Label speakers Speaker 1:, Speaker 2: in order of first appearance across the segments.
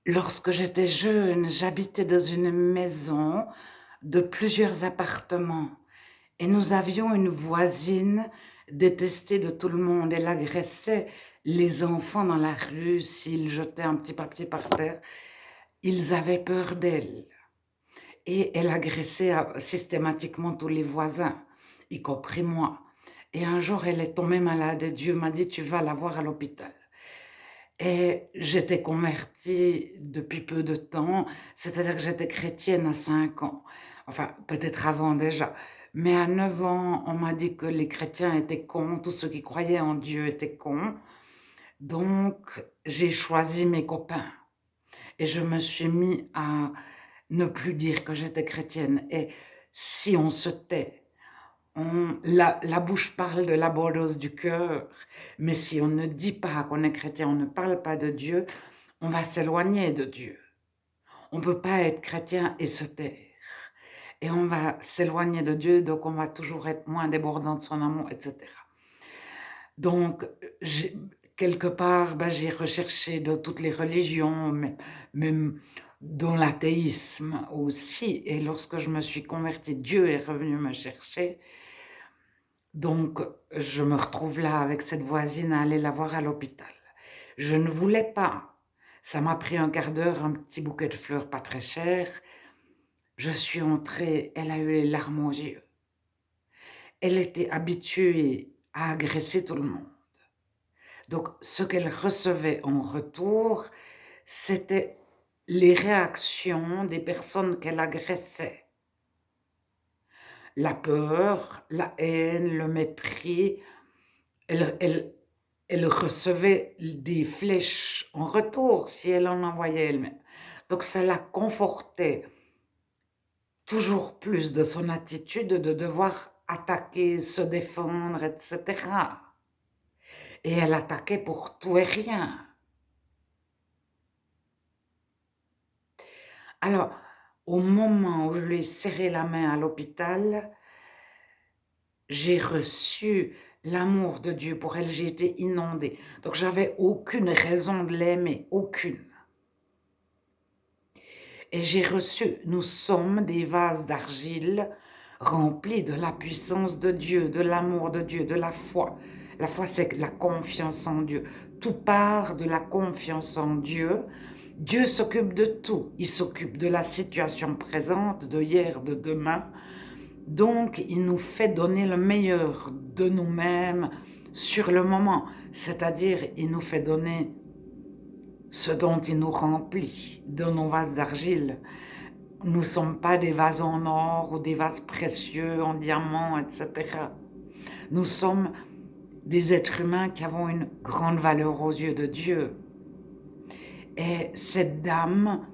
Speaker 1: Lorsque j'étais jeune, j'habitais dans une maison de plusieurs appartements et nous avions une voisine détestée de tout le monde. Elle agressait les enfants dans la rue s'ils jetaient un petit papier par terre. Ils avaient peur d'elle et elle agressait systématiquement tous les voisins, y compris moi. Et un jour, elle est tombée malade et Dieu m'a dit: «Tu vas la voir à l'hôpital». Et j'étais convertie depuis peu de temps, c'est-à-dire que j'étais chrétienne à 5 ans, enfin peut-être avant déjà. Mais à 9 ans, on m'a dit que les chrétiens étaient cons, tous ceux qui croyaient en Dieu étaient cons. Donc j'ai choisi mes copains et je me suis mis à ne plus dire que j'étais chrétienne. Et si on se tait, la bouche parle de l'abondance du cœur, mais si on ne dit pas qu'on est chrétien, on ne parle pas de Dieu, on va s'éloigner de Dieu. On ne peut pas être chrétien et se taire. Et on va s'éloigner de Dieu, donc on va toujours être moins débordant de son amour, etc. Donc, quelque part, j'ai recherché dans toutes les religions, même dans l'athéisme aussi. Et lorsque je me suis convertie, Dieu est revenu me chercher. Donc, je me retrouve là avec cette voisine à aller la voir à l'hôpital. Je ne voulais pas. Ça m'a pris un quart d'heure, un petit bouquet de fleurs pas très cher. Je suis entrée, elle a eu les larmes aux yeux. Elle était habituée à agresser tout le monde. Donc, ce qu'elle recevait en retour, c'était les réactions des personnes qu'elle agressait. La peur, la haine, le mépris. Elle recevait des flèches en retour si elle en envoyait elle-même. Donc ça la confortait toujours plus de son attitude de devoir attaquer, se défendre, etc. Et elle attaquait pour tout et rien. Alors, au moment où je lui ai serré la main à l'hôpital, j'ai reçu l'amour de Dieu pour elle, j'ai été inondée. Donc j'avais aucune raison de l'aimer, aucune. Et j'ai reçu, nous sommes des vases d'argile remplis de la puissance de Dieu, de l'amour de Dieu, de la foi. La foi, c'est la confiance en Dieu. Tout part de la confiance en Dieu. Dieu s'occupe de tout. Il s'occupe de la situation présente, de hier, de demain. Donc, il nous fait donner le meilleur de nous-mêmes sur le moment. C'est-à-dire, il nous fait donner ce dont il nous remplit dans nos vases d'argile. Nous ne sommes pas des vases en or ou des vases précieux en diamant, etc. Nous sommes des êtres humains qui avons une grande valeur aux yeux de Dieu. Et cette dame,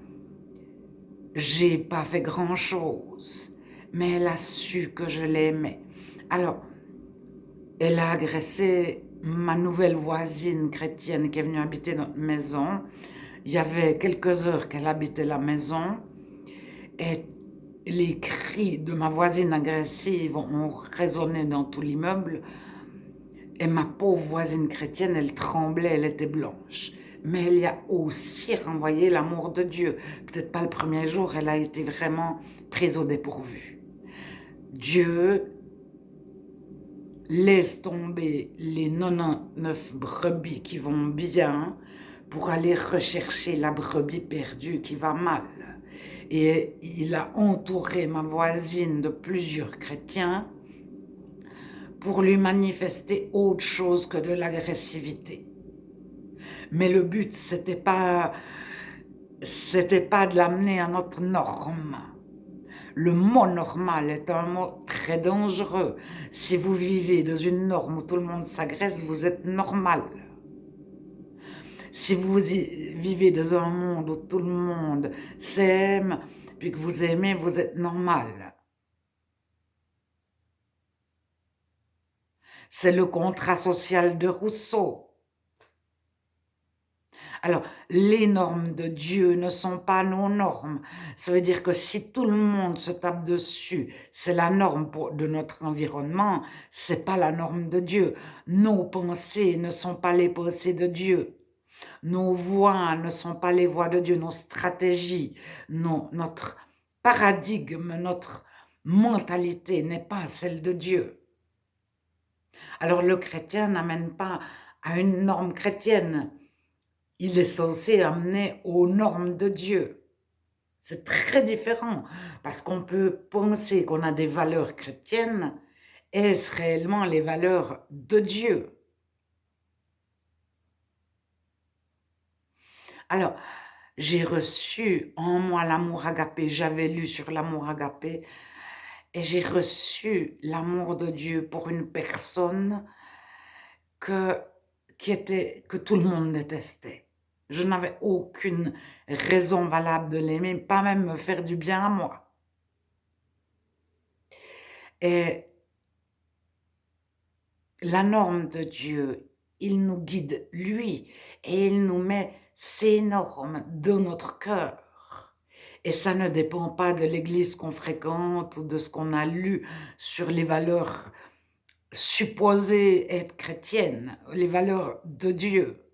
Speaker 1: j'ai pas fait grand-chose, mais elle a su que je l'aimais. Alors, elle a agressé ma nouvelle voisine chrétienne qui est venue habiter notre maison. Il y avait quelques heures qu'elle habitait la maison et les cris de ma voisine agressive ont résonné dans tout l'immeuble. Et ma pauvre voisine chrétienne, elle tremblait, elle était blanche. Mais elle y a aussi renvoyé l'amour de Dieu. Peut-être pas le premier jour, elle a été vraiment prise au dépourvu. Dieu laisse tomber les 99 brebis qui vont bien pour aller rechercher la brebis perdue qui va mal. Et il a entouré ma voisine de plusieurs chrétiens pour lui manifester autre chose que de l'agressivité. Mais le but, c'était pas de l'amener à notre norme. Le mot normal est un mot très dangereux. Si vous vivez dans une norme où tout le monde s'agresse, vous êtes normal. Si vous vivez dans un monde où tout le monde s'aime, puis que vous aimez, vous êtes normal. C'est le contrat social de Rousseau. Alors, les normes de Dieu ne sont pas nos normes. Ça veut dire que si tout le monde se tape dessus, c'est la norme de notre environnement, c'est pas la norme de Dieu. Nos pensées ne sont pas les pensées de Dieu. Nos voies ne sont pas les voies de Dieu, nos stratégies, notre paradigme, notre mentalité n'est pas celle de Dieu. Alors le chrétien n'amène pas à une norme chrétienne, il est censé amener aux normes de Dieu. C'est très différent, parce qu'on peut penser qu'on a des valeurs chrétiennes, est-ce réellement les valeurs de Dieu? Alors, j'ai reçu en moi l'amour agapé, j'avais lu sur l'amour agapé, et j'ai reçu l'amour de Dieu pour une personne que, que tout le monde détestait. Je n'avais aucune raison valable de l'aimer, pas même me faire du bien à moi. Et la norme de Dieu, il nous guide, lui, et il nous met ces normes dans notre cœur. Et ça ne dépend pas de l'église qu'on fréquente ou de ce qu'on a lu sur les valeurs supposées être chrétiennes, les valeurs de Dieu.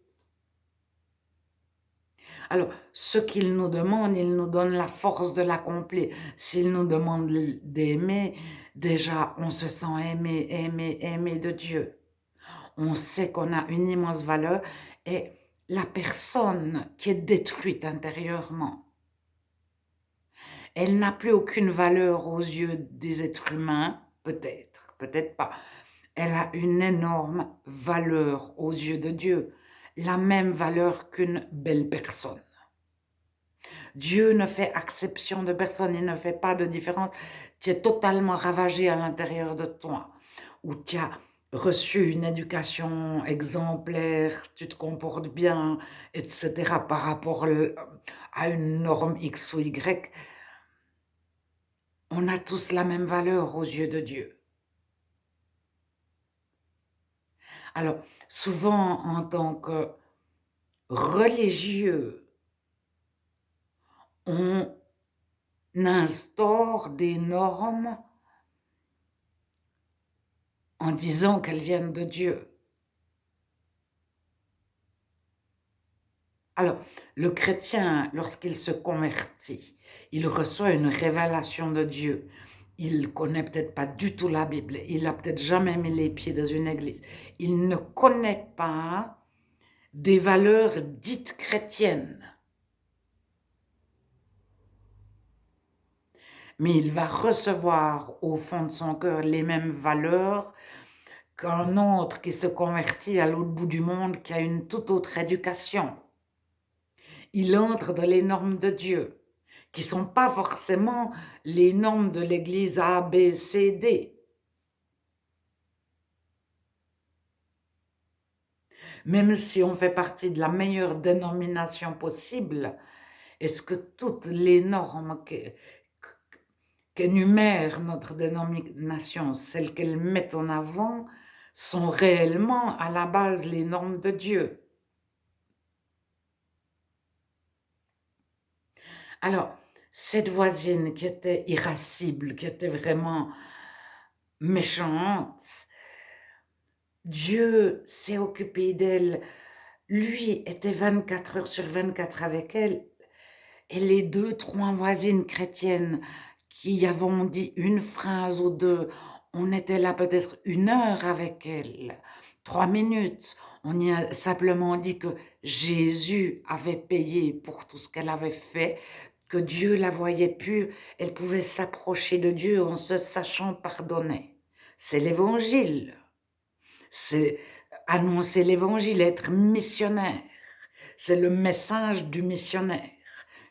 Speaker 1: Alors, ce qu'il nous demande, il nous donne la force de l'accomplir. S'il nous demande d'aimer, déjà, on se sent aimé, aimé, aimé de Dieu. On sait qu'on a une immense valeur et la personne qui est détruite intérieurement, elle n'a plus aucune valeur aux yeux des êtres humains, peut-être, peut-être pas. Elle a une énorme valeur aux yeux de Dieu, la même valeur qu'une belle personne. Dieu ne fait exception de personne, il ne fait pas de différence. Tu es totalement ravagé à l'intérieur de toi, ou tu as reçu une éducation exemplaire, tu te comportes bien, etc. par rapport à une norme X ou Y. On a tous la même valeur aux yeux de Dieu. Alors, souvent, en tant que religieux, on instaure des normes en disant qu'elles viennent de Dieu. Alors, le chrétien, lorsqu'il se convertit, il reçoit une révélation de Dieu. Il connaît peut-être pas du tout la Bible, il a peut-être jamais mis les pieds dans une église. Il ne connaît pas des valeurs dites chrétiennes. Mais il va recevoir au fond de son cœur les mêmes valeurs qu'un autre qui se convertit à l'autre bout du monde, qui a une toute autre éducation. Il entre dans les normes de Dieu, qui ne sont pas forcément les normes de l'église A, B, C, D. Même si on fait partie de la meilleure dénomination possible, est-ce que toutes les normes qu'énumère notre dénomination, celles qu'elle met en avant, sont réellement à la base les normes de Dieu? Alors, cette voisine qui était irascible, qui était vraiment méchante, Dieu s'est occupé d'elle. Lui était 24 heures sur 24 avec elle. Et les 2, 3 voisines chrétiennes qui avons dit une phrase ou deux, on était là peut-être 1 heure avec elle, 3 minutes. On y a simplement dit que Jésus avait payé pour tout ce qu'elle avait fait, que Dieu la voyait plus, elle pouvait s'approcher de Dieu en se sachant pardonner. C'est l'évangile. C'est annoncer l'évangile, être missionnaire. C'est le message du missionnaire.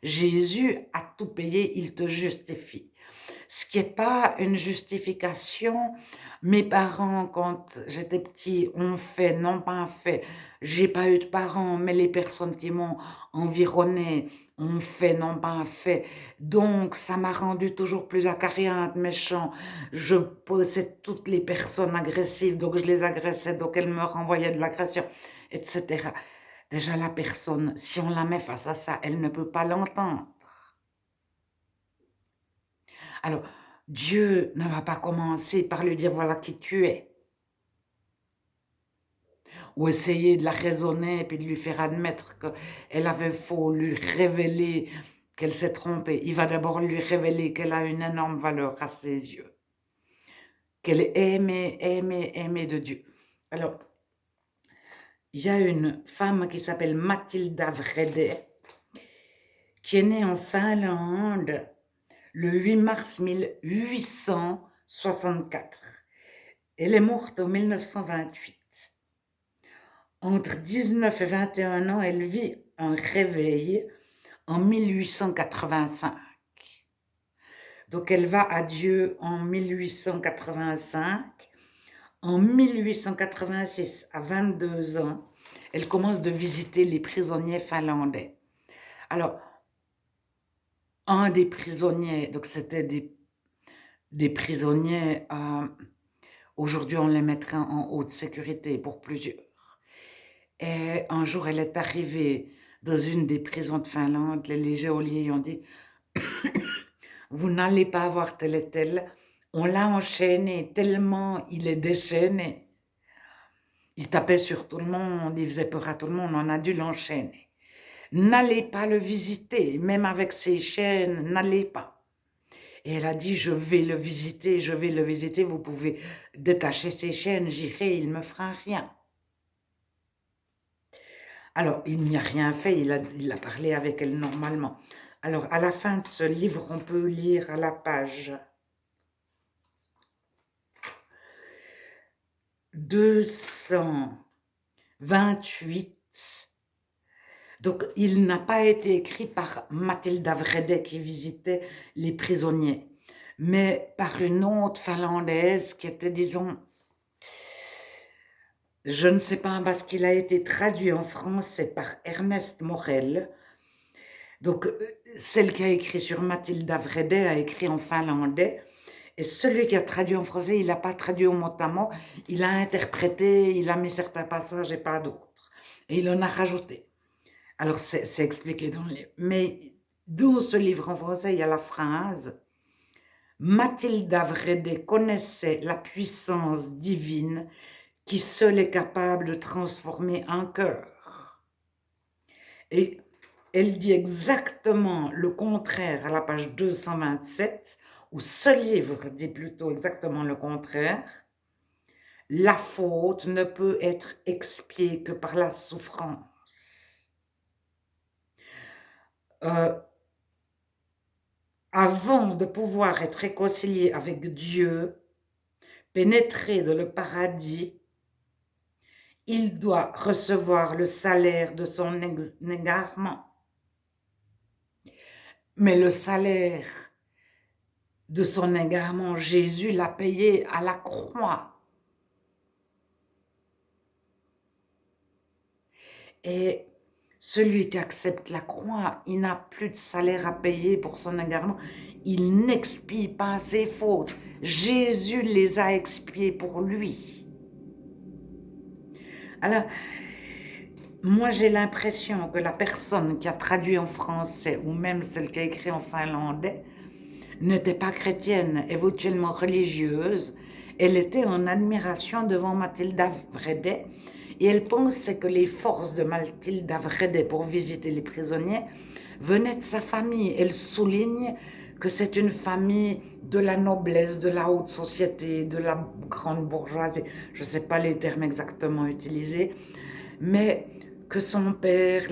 Speaker 1: Jésus a tout payé, il te justifie. Ce qui n'est pas une justification. Mes parents, quand j'étais petit, ont fait, n'ont pas fait. J'ai pas eu de parents, mais les personnes qui m'ont environné ont fait, n'ont pas fait. Donc, ça m'a rendu toujours plus acariante, méchant. Je possède toutes les personnes agressives, donc je les agressais, donc elles me renvoyaient de l'agression, etc. Déjà, la personne, si on la met face à ça, elle ne peut pas l'entendre. Alors, Dieu ne va pas commencer par lui dire voilà qui tu es. ou essayer de la raisonner et puis de lui faire admettre qu'elle avait faux, lui révéler qu'elle s'est trompée. Il va d'abord lui révéler qu'elle a une énorme valeur à ses yeux, qu'elle est aimée, aimée, aimée de Dieu. Alors, il y a une femme qui s'appelle Mathilda Vrede, qui est née en Finlande le 8 mars 1864. Elle est morte en 1928. Entre 19 et 21 ans, elle vit un réveil en 1885. Donc elle va à Dieu en 1885. En 1886, à 22 ans, elle commence de visiter les prisonniers finlandais. Alors, un des prisonniers, donc c'était des prisonniers, aujourd'hui on les mettrait en haute sécurité pour plusieurs. Et un jour, elle est arrivée dans une des prisons de Finlande. Les geôliers ont dit « Vous n'allez pas avoir tel et tel. On l'a enchaîné tellement il est déchaîné. Il tapait sur tout le monde, il faisait peur à tout le monde, on a dû l'enchaîner. N'allez pas le visiter, même avec ses chaînes, n'allez pas. » Et elle a dit « Je vais le visiter, vous pouvez détacher ses chaînes, j'irai, il ne me fera rien. » Alors, il n'y a rien fait, il a parlé avec elle normalement. Alors, à la fin de ce livre, on peut lire à la page 228. Donc, il n'a pas été écrit par Mathilda Vrede qui visitait les prisonniers, mais par une autre finlandaise qui était, disons, je ne sais pas, parce qu'il a été traduit en français par Ernest Morel. Donc, celle qui a écrit sur Mathilda Vrede a écrit en finlandais. Et celui qui a traduit en français, il n'a pas traduit au mot à mot. Il a interprété, il a mis certains passages et pas d'autres. Et il en a rajouté. Alors, c'est expliqué dans le livre. Mais dans ce livre en français, il y a la phrase « Mathilda Vrede connaissait la puissance divine qui seule est capable de transformer un cœur. » Et elle dit exactement le contraire à la page 227, où ce livre dit plutôt exactement le contraire. La faute ne peut être expiée que par la souffrance. Avant de pouvoir être réconcilié avec Dieu, pénétrer dans le paradis, il doit recevoir le salaire de son égarement. Mais le salaire de son égarement, Jésus l'a payé à la croix. Et celui qui accepte la croix, il n'a plus de salaire à payer pour son égarement. Il n'expie pas ses fautes. Jésus les a expiées pour lui. Alors, moi j'ai l'impression que la personne qui a traduit en français, ou même celle qui a écrit en finlandais, n'était pas chrétienne, éventuellement religieuse. Elle était en admiration devant Mathilda Vrede et elle pensait que les forces de Mathilda Vrede pour visiter les prisonniers venaient de sa famille. Elle souligne que c'est une famille de la noblesse, de la haute société, de la grande bourgeoisie. Je ne sais pas les termes exactement utilisés, mais que son père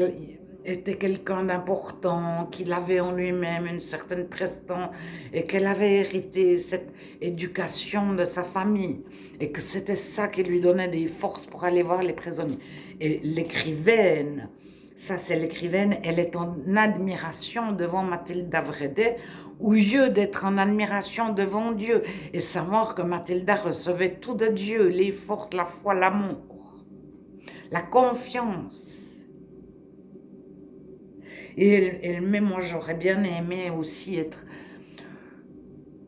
Speaker 1: était quelqu'un d'important, qu'il avait en lui-même une certaine prestance et qu'elle avait hérité cette éducation de sa famille et que c'était ça qui lui donnait des forces pour aller voir les prisonniers. Et l'écrivaine, ça c'est l'écrivaine, elle est en admiration devant Mathilda Vrede au lieu d'être en admiration devant Dieu et savoir que Mathilda recevait tout de Dieu, les forces, la foi, l'amour, la confiance. Et mais moi, j'aurais bien aimé aussi être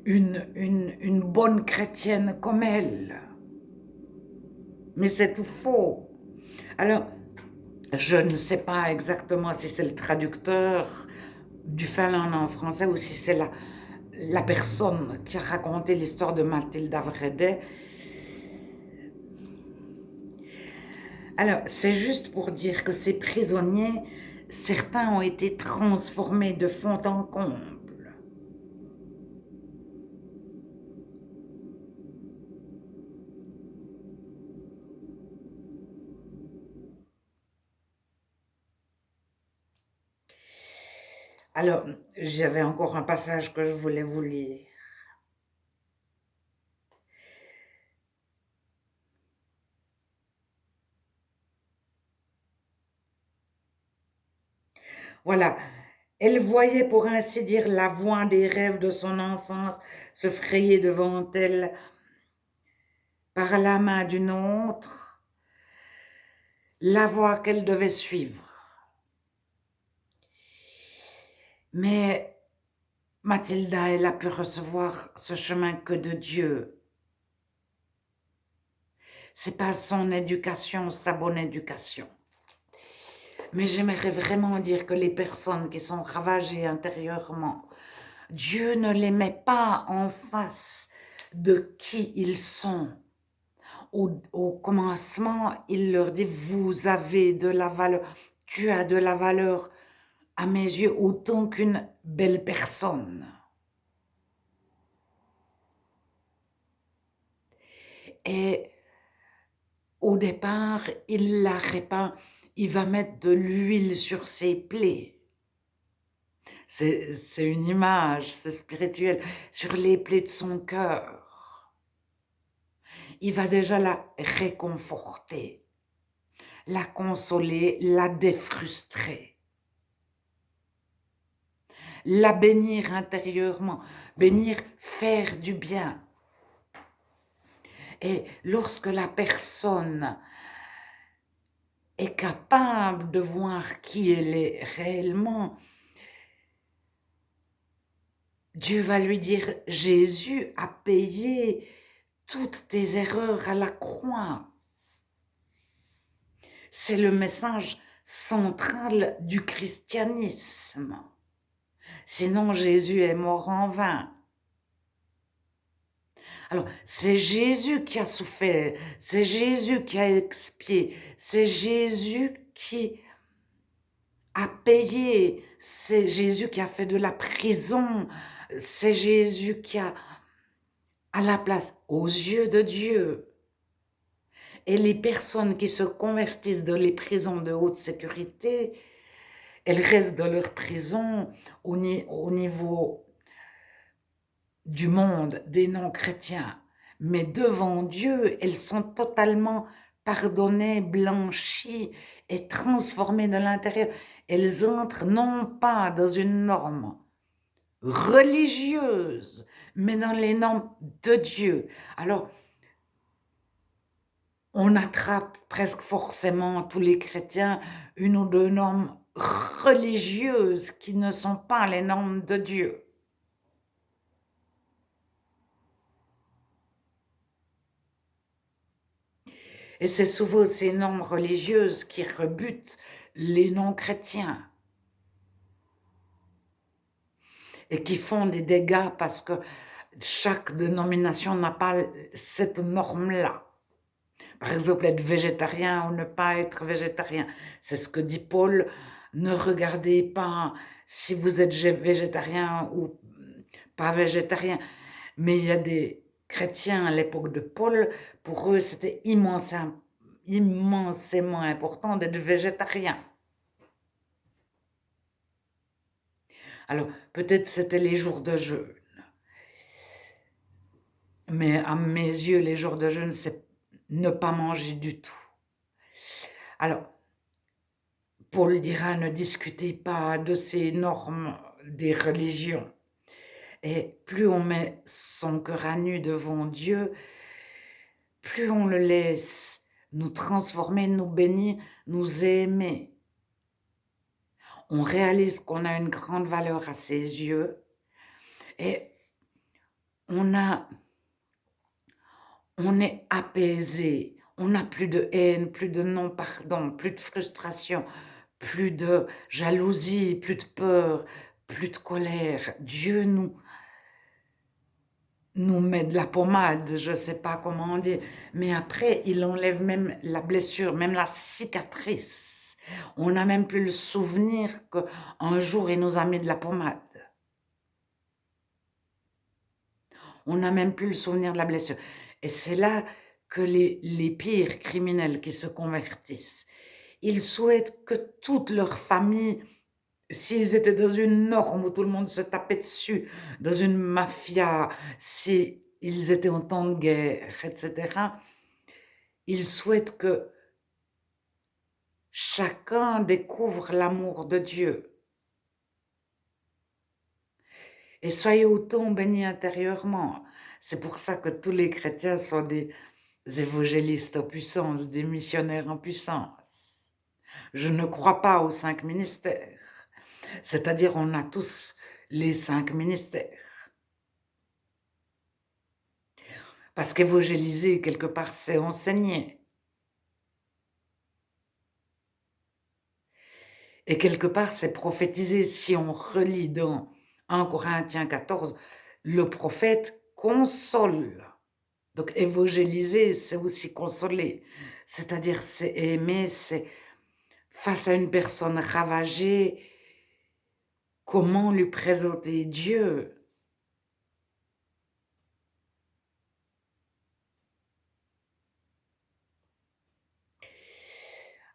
Speaker 1: une bonne chrétienne comme elle. Mais c'est tout faux. Alors, je ne sais pas exactement si c'est le traducteur du finlandais en français ou si c'est la personne qui a raconté l'histoire de Mathilda Vrede. Alors, c'est juste pour dire que ces prisonniers, certains ont été transformés de fond en comble. Alors, j'avais encore un passage que je voulais vous lire. Voilà. Elle voyait, pour ainsi dire, la voie des rêves de son enfance se frayer devant elle par la main d'une autre, la voie qu'elle devait suivre. Mais Mathilda, elle a pu recevoir ce chemin que de Dieu. C'est pas son éducation, sa bonne éducation. Mais j'aimerais vraiment dire que les personnes qui sont ravagées intérieurement, Dieu ne les met pas en face de qui ils sont. Au commencement, il leur dit, vous avez de la valeur, tu as de la valeur à mes yeux autant qu'une belle personne. Et au départ, il la répand, il va mettre de l'huile sur ses plaies. C'est une image, c'est spirituel, sur les plaies de son cœur. Il va déjà la réconforter, la consoler, la défrustrer, la bénir intérieurement, bénir, faire du bien. Et lorsque la personne est capable de voir qui elle est réellement, Dieu va lui dire, Jésus a payé toutes tes erreurs à la croix. C'est le message central du christianisme. Sinon, Jésus est mort en vain. Alors, c'est Jésus qui a souffert, c'est Jésus qui a expié, c'est Jésus qui a payé, c'est Jésus qui a fait de la prison, c'est Jésus qui a à la place aux yeux de Dieu. Et les personnes qui se convertissent dans les prisons de haute sécurité, elles restent dans leur prison au niveau du monde des non-chrétiens. Mais devant Dieu, elles sont totalement pardonnées, blanchies et transformées de l'intérieur. Elles entrent non pas dans une norme religieuse, mais dans les normes de Dieu. Alors, on attrape presque forcément, tous les chrétiens, une ou deux normes religieuses qui ne sont pas les normes de Dieu. Et c'est souvent ces normes religieuses qui rebutent les non-chrétiens et qui font des dégâts parce que chaque dénomination n'a pas cette norme-là. Par exemple, être végétarien ou ne pas être végétarien. C'est ce que dit Paul. Ne regardez pas si vous êtes végétarien ou pas végétarien. Mais il y a des chrétiens à l'époque de Paul, pour eux, c'était immensément important d'être végétarien. Alors, peut-être c'était les jours de jeûne. Mais à mes yeux, les jours de jeûne, c'est ne pas manger du tout. Alors, Paul dira, ne discutez pas de ces normes des religions. Et plus on met son cœur à nu devant Dieu, plus on le laisse nous transformer, nous bénir, nous aimer. On réalise qu'on a une grande valeur à ses yeux et on est apaisé. On n'a plus de haine, plus de non-pardon, plus de frustration, plus de jalousie, plus de peur, plus de colère. Dieu nous nous met de la pommade, je ne sais pas comment on dit, mais après, il enlève même la blessure, même la cicatrice. On n'a même plus le souvenir qu'un jour, il nous a mis de la pommade. On n'a même plus le souvenir de la blessure. Et c'est là que les pires criminels qui se convertissent, ils souhaitent que toute leur famille, s'ils étaient dans une norme où tout le monde se tapait dessus, dans une mafia, s'ils étaient en temps de guerre, etc., ils souhaitent que chacun découvre l'amour de Dieu. Et soyez autant bénis intérieurement. C'est pour ça que tous les chrétiens sont des évangélistes en puissance, des missionnaires en puissance. Je ne crois pas aux 5 ministères. C'est-à-dire, on a tous les 5 ministères. Parce qu'évangéliser, quelque part, c'est enseigner. Et quelque part, c'est prophétiser. Si on relit dans 1 Corinthiens 14, le prophète console. Donc, évangéliser, c'est aussi consoler. C'est-à-dire, c'est aimer, c'est face à une personne ravagée, comment lui présenter Dieu?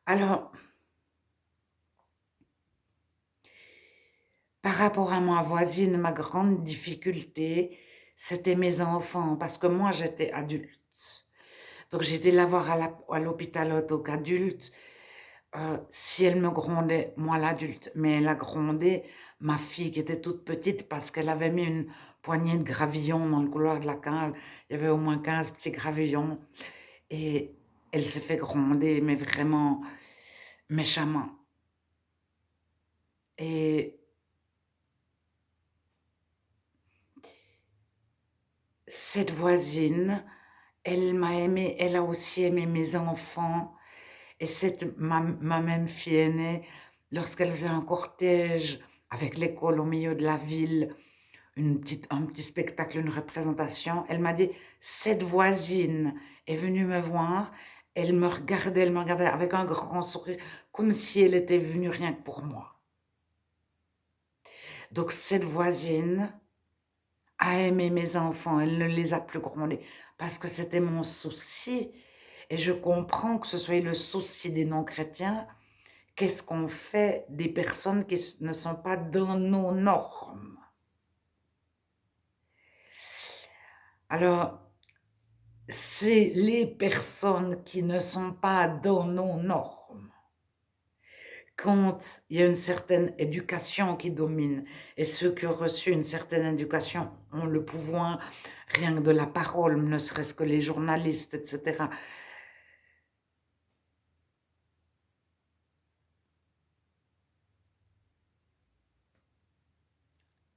Speaker 1: Alors, par rapport à ma voisine, ma grande difficulté, c'était mes enfants, parce que moi, j'étais adulte. Donc, j'étais la voir à l'hôpital en tant qu'adulte. Si elle me grondait, moi l'adulte, mais elle a grondé ma fille qui était toute petite parce qu'elle avait mis une poignée de gravillons dans le couloir de la cave. Il y avait au moins 15 petits gravillons. Et elle s'est fait gronder, mais vraiment méchamment. Et cette voisine, elle m'a aimé, elle a aussi aimé mes enfants. Et ma même fille aînée, lorsqu'elle faisait un cortège avec l'école au milieu de la ville, un petit spectacle, une représentation, elle m'a dit, cette voisine est venue me voir, elle me regardait avec un grand sourire, comme si elle était venue rien que pour moi. Donc cette voisine a aimé mes enfants, elle ne les a plus grondés, parce que c'était mon souci, et je comprends que ce soit le souci des non-chrétiens. Qu'est-ce qu'on fait des personnes qui ne sont pas dans nos normes? Alors, c'est les personnes qui ne sont pas dans nos normes. Quand il y a une certaine éducation qui domine, et ceux qui ont reçu une certaine éducation ont le pouvoir, rien que de la parole, ne serait-ce que les journalistes, etc.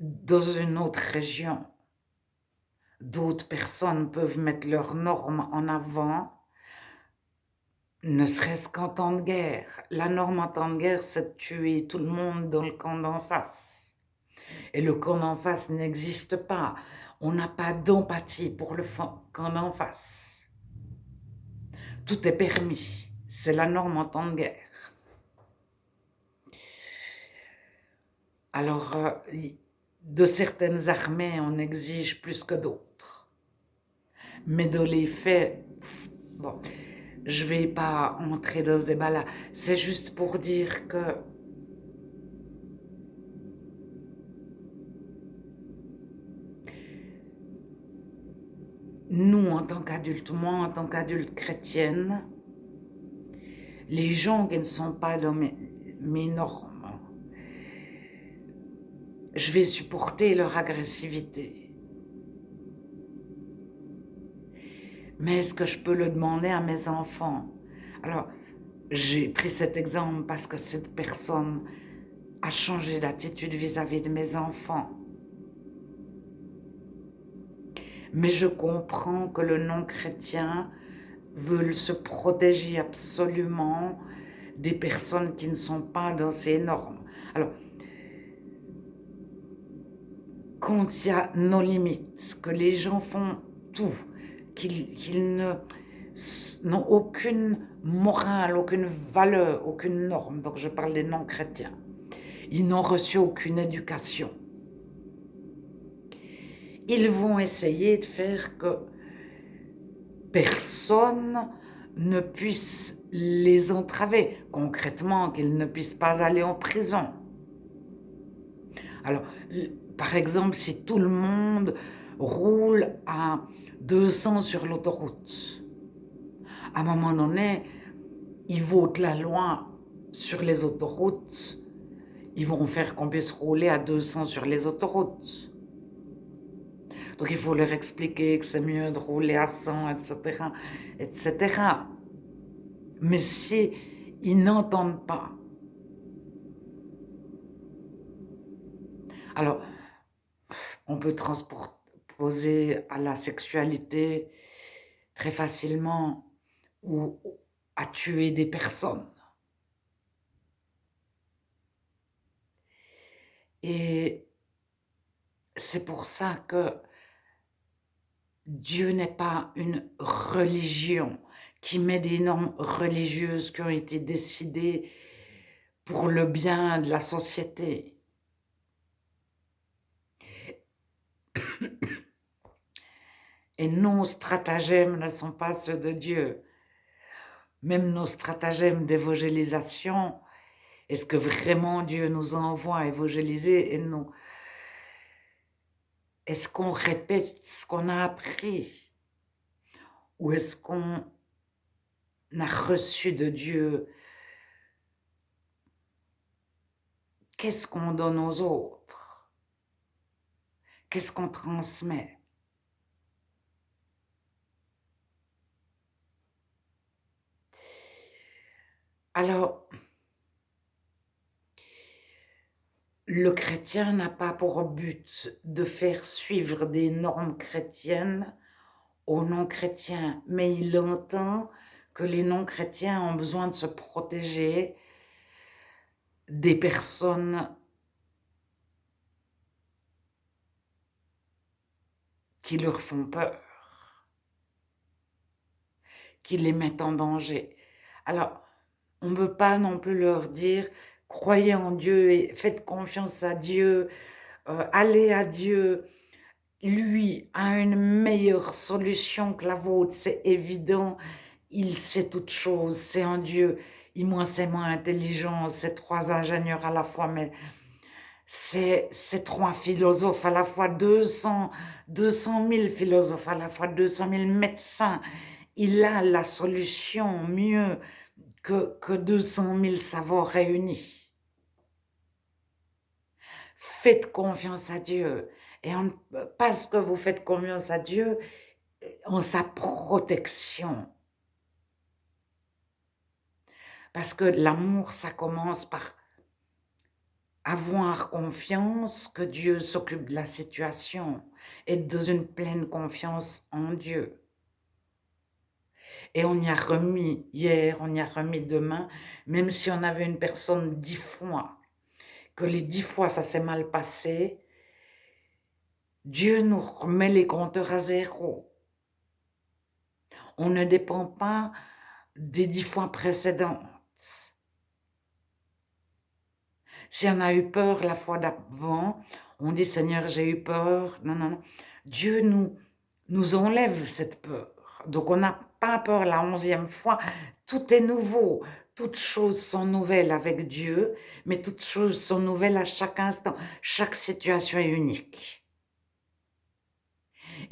Speaker 1: Dans une autre région, d'autres personnes peuvent mettre leurs normes en avant, ne serait-ce qu'en temps de guerre. La norme en temps de guerre, c'est de tuer tout le monde dans le camp d'en face. Et le camp d'en face n'existe pas. On n'a pas d'empathie pour le camp d'en face. Tout est permis. C'est la norme en temps de guerre. Alors, de certaines armées, on exige plus que d'autres. Mais dans les faits, bon, je ne vais pas entrer dans ce débat-là. C'est juste pour dire que nous, en tant qu'adultes, moi, en tant qu'adulte chrétienne, les gens qui ne sont pas dans mes normes, je vais supporter leur agressivité. Mais est-ce que je peux le demander à mes enfants? Alors, j'ai pris cet exemple parce que cette personne a changé d'attitude vis-à-vis de mes enfants. Mais je comprends que le non-chrétien veut se protéger absolument des personnes qui ne sont pas dans ces normes. Alors, quand il y a nos limites, que les gens font tout, qu'ils n'ont aucune morale, aucune valeur, aucune norme, donc je parle des non-chrétiens, ils n'ont reçu aucune éducation. Ils vont essayer de faire que personne ne puisse les entraver, concrètement qu'ils ne puissent pas aller en prison. Alors, par exemple, si tout le monde roule à 200 sur l'autoroute, à un moment donné, ils votent la loi sur les autoroutes, ils vont faire qu'on puisse rouler à 200 sur les autoroutes. Donc il faut leur expliquer que c'est mieux de rouler à 100, etc., etc. Mais si ils n'entendent pas, alors on peut transposer à la sexualité très facilement ou à tuer des personnes. Et c'est pour ça que Dieu n'est pas une religion qui met des normes religieuses qui ont été décidées pour le bien de la société. Et nos stratagèmes ne sont pas ceux de Dieu. Même nos stratagèmes d'évangélisation, est-ce que vraiment Dieu nous envoie à évangéliser et nous? Est-ce qu'on répète ce qu'on a appris? Ou est-ce qu'on a reçu de Dieu? Qu'est-ce qu'on donne aux autres? Qu'est-ce qu'on transmet? Alors, le chrétien n'a pas pour but de faire suivre des normes chrétiennes aux non-chrétiens, mais il entend que les non-chrétiens ont besoin de se protéger des personnes qui leur font peur, qui les mettent en danger. Alors, on ne peut pas non plus leur dire « croyez en Dieu et faites confiance à Dieu, allez à Dieu ». Lui a une meilleure solution que la vôtre, c'est évident. Il sait toutes choses, c'est un Dieu immensément intelligent, c'est trois ingénieurs à la fois, mais c'est trois philosophes à la fois, 200 000 philosophes à la fois, 200 000 médecins. Il a la solution mieux que 200 000 savoirs réunis. Faites confiance à Dieu. Et parce que vous faites confiance à Dieu, en sa protection. Parce que l'amour, ça commence par avoir confiance que Dieu s'occupe de la situation, être dans une pleine confiance en Dieu. Et on y a remis hier, on y a remis demain, même si on avait une personne 10 fois, que les 10 fois ça s'est mal passé, Dieu nous remet les compteurs à zéro. On ne dépend pas des 10 fois précédentes. Si on a eu peur la fois d'avant, on dit « Seigneur, j'ai eu peur ». Non, non, non. Dieu nous enlève cette peur. Donc on n'a pas peur la 11e fois. Tout est nouveau. Toutes choses sont nouvelles avec Dieu, mais toutes choses sont nouvelles à chaque instant. Chaque situation est unique.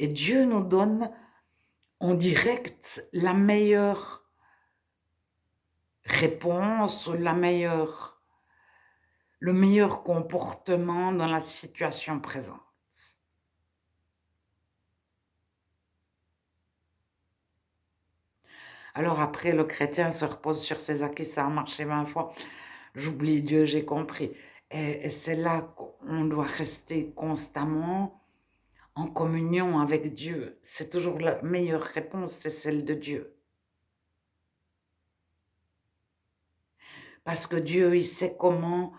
Speaker 1: Et Dieu nous donne en direct la meilleure réponse, le meilleur comportement dans la situation présente. Alors après, le chrétien se repose sur ses acquis, ça a marché 20 fois. J'oublie Dieu, j'ai compris. Et c'est là qu'on doit rester constamment en communion avec Dieu. C'est toujours la meilleure réponse, c'est celle de Dieu. Parce que Dieu, il sait comment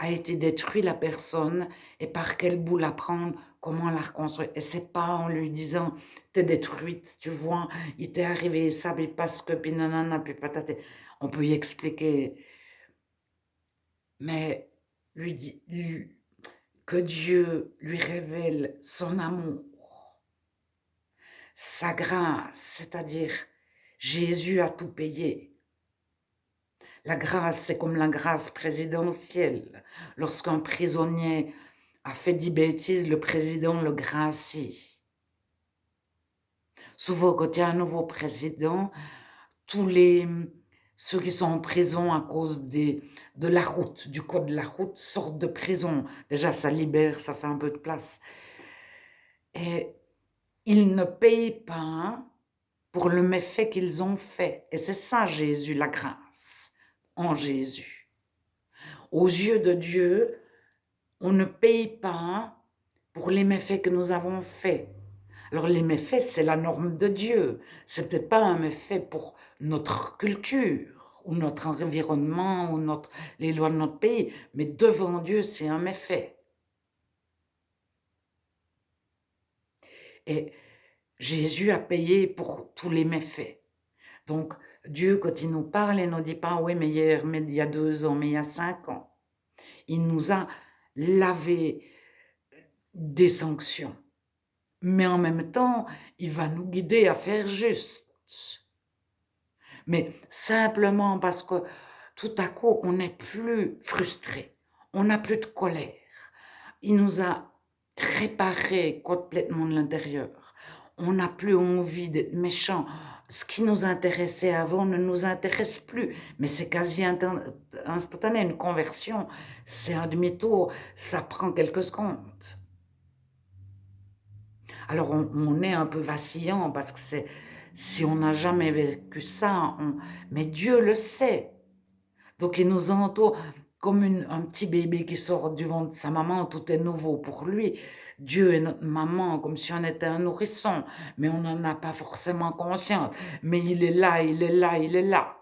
Speaker 1: a été détruit la personne et par quel bout la prendre, comment la reconstruire. Et c'est pas en lui disant, t'es détruite, tu vois, il t'est arrivé ça, puis parce que, puis nanana, puis patate. On peut y expliquer, mais que Dieu lui révèle son amour, sa grâce, c'est-à-dire Jésus a tout payé. La grâce, c'est comme la grâce présidentielle. Lorsqu'un prisonnier a fait 10 bêtises, le président le gracie. Souvent, quand il y a un nouveau président, ceux qui sont en prison à cause de la route, du code de la route, sortent de prison. Déjà, ça libère, ça fait un peu de place. Et ils ne payent pas pour le méfait qu'ils ont fait. Et c'est ça, Jésus, la grâce en Jésus. Aux yeux de Dieu, on ne paye pas pour les méfaits que nous avons faits. Alors les méfaits, c'est la norme de Dieu. Ce n'était pas un méfait pour notre culture, ou notre environnement, ou les lois de notre pays, mais devant Dieu, c'est un méfait. Et Jésus a payé pour tous les méfaits. Donc, Dieu, quand il nous parle, il ne nous dit pas, oui, mais hier, mais il y a 2 ans, mais il y a 5 ans. Il nous a lavé des sanctions. Mais en même temps, il va nous guider à faire juste. Mais simplement parce que tout à coup, on n'est plus frustré, on n'a plus de colère. Il nous a réparé complètement de l'intérieur. On n'a plus envie d'être méchant. Ce qui nous intéressait avant ne nous intéresse plus. Mais c'est quasi instantané. Une conversion, c'est un demi-tour. Ça prend quelques secondes. Alors, on est un peu vacillant parce que si on n'a jamais vécu ça, mais Dieu le sait. Donc, il nous entoure comme un petit bébé qui sort du ventre de sa maman, tout est nouveau pour lui. Dieu est notre maman, comme si on était un nourrisson, mais on n'en a pas forcément conscience. Mais il est là, il est là, il est là.